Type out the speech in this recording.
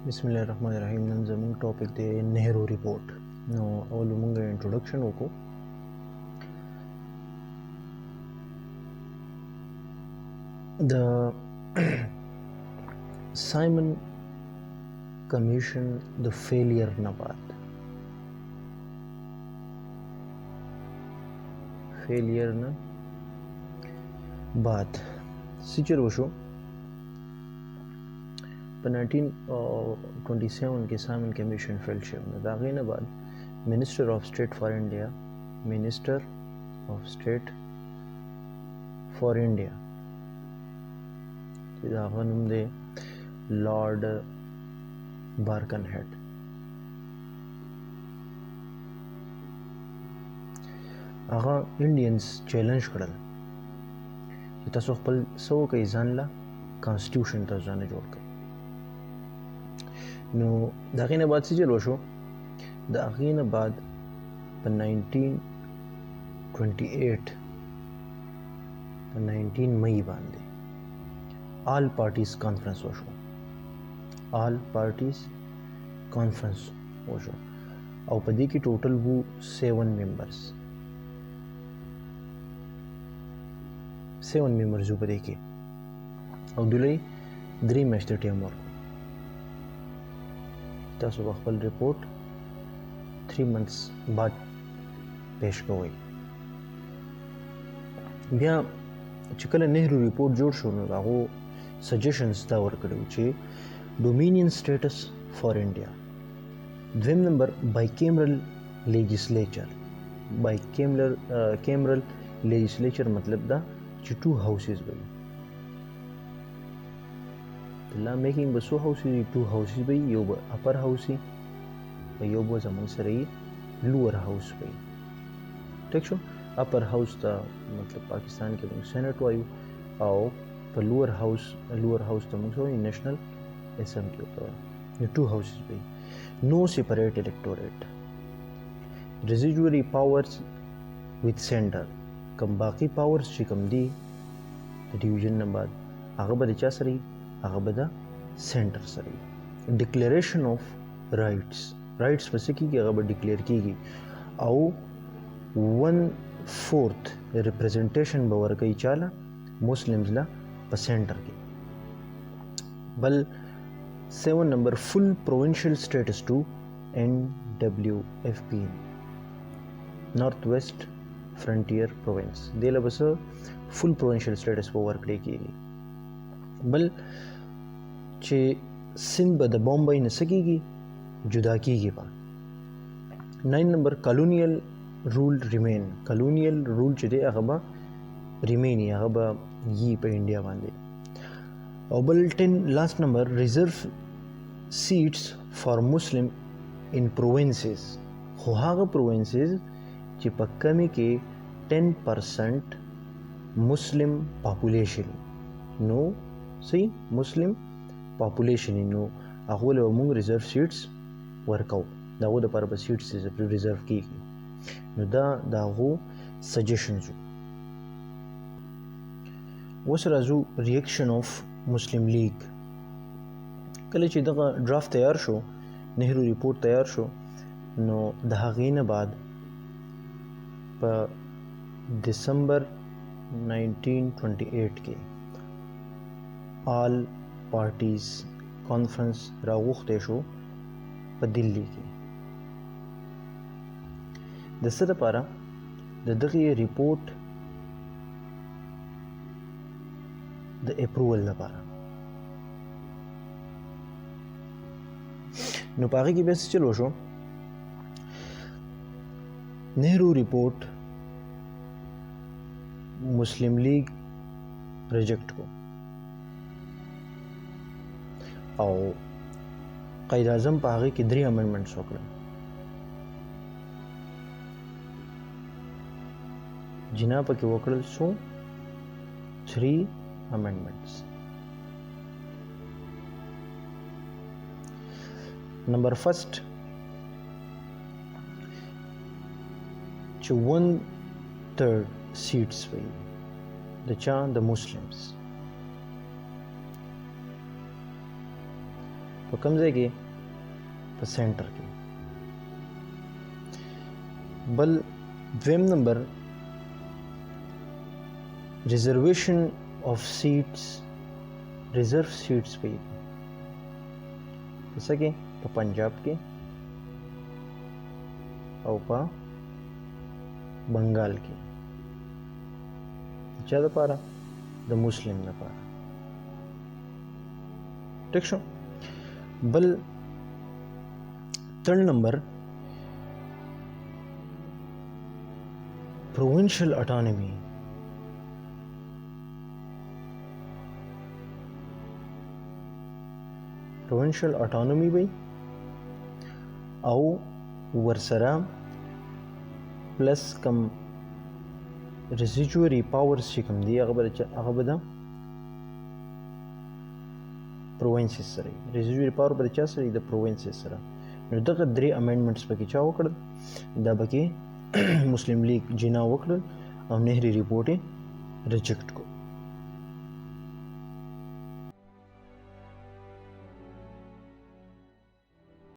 बिस्मिल्लाहिर्रहमानिर्रहीम। नन ज़मून टॉपिक दे Nehru report no अवल मूंगा इंट्रोडक्शन वको the Simon commission the failure न बाद सिचर वशो په 1927 کې سایمن کمیشن فیل شو نو دا غینه بعد منسٹر آف سٹیٹ فار انډیا چې دا غنوم دی لارډ بارکن هیډ هغه انډینز چیلنج کړل چې تاسو خپل سو کې ځان لا کانسټیټیوشن ته ځان جوړ کړئ. نو دا غینه بعد څه چل وشو دا غینه بعد په 1928 مئی باندې آل پارټیز کانفرنس وشو او په دې کې ټوټل وو 7 ممبرز په دې کې او دلې 3 میاشتې ټیم ورکړ. تاسو خپل ریپورت 3 months بعد پیش کوئ. بیا چې کله نهرو ریپورت جوړ شو نو هغه سجیشنز دا ورکړو چې ډومینین سټیټس فار انډیا. دویم نمبر بایکیمرل لیجسلیچر مطلب دا چې 2 houses وي. لا میکنگ به 2 houses وي، یو به اپر هاوس وي او یو به زموږ سره لوور هاوس وي. ٹھیک شو. اپر هاوس ته مطلب پاکستان کې موږ سینټ وایو او په لوور هاوس ته موږ وایو نیشنل اسمبلی ته. 2 houses وي. نو سیپریټ الیکټوریټ. ریزیډوري پاورز وذ سینټر. کم باقی پاورز چې کم دي د ډیویژن نه بعد هغه به چا سره هغه به د سینټر سره. ډیکلیریشن اف رائټس پس کېږي هغه به ډیکلیئر کېږي او 1/4 ریپرزنټیشن به ورکوي چاله مسلمز له په سینټر کې. بل 7 نمبر فل پروونشل سټیټس ټو NWFP نارت ویسٹ فرنټیر پروینس. دې له بس فل پروونشل سټیټس په ورکړی کېږي. بل چې سند به د بامبای نه سکیږي جدا کیږي. په 9 نمبر کالونیل رول چې دی هغه به ریمین هغه به یي په انډیا باندې. او بل 10 لاست نمبر ریزرو سیټس فار مسلم ان پروونسز. خو هغه پروونسز چې په کمی کې 10% مسلم پاپولیشن نو مسلم پاپولیشن نو هغه له موږ ریزرو سیټس ورکاو. داغه د پر په سیټس ریزرو کیږي. نو داغه سجیشنز. اوس راځو ریاکشن اف مسلم لیگ. کله چې دغه ډرافت تیار شو، نهرو ریپورت تیار شو، نو د هغې نه بعد په دسمبر 1928 کې آل پارټیز کانفرنس راغوښتی شو په دلی کې. د څه دپاره؟ د دغې ریپورټ د اپروول لپاره. نو په هغې کې بیا څه چل وشو؟ نهرو ریپورٹ مسلم لیگ ریجیکٹ کو او قائد اعظم په هغه کې 3 امندمنټس وکړل. جنا پکې وکړل شو 3 امندمنټس. نمبر فرست چې 1/3 سیټس وي د چا د مسلمز. په کوم ځای کې؟ په سنټر کې. بل دویم نمبر ریزرویشن آف سیټس، ریزرو سیټس پې په څه کې؟ په پنجاب کې او په بنگال کې. چا دپاره؟ د مسلم دپاره. ټیک شو. بل تھرڈ نمبر پروونشل اٹانومی. پروونشل اٹانومی وي او ورسره پلس کم ریزیجوري پاورز چې کوم دي هغه به د پرووینسز سره وي. ریزیجوري پاور به د چا سره وي؟ د پرووینسز سره. نو دغه درې امینډمنټس پکې چا وکړل؟ دا پکې مسلم لیگ جنا وکړل او نهري ریپورټ یې ریجیکټ کړ.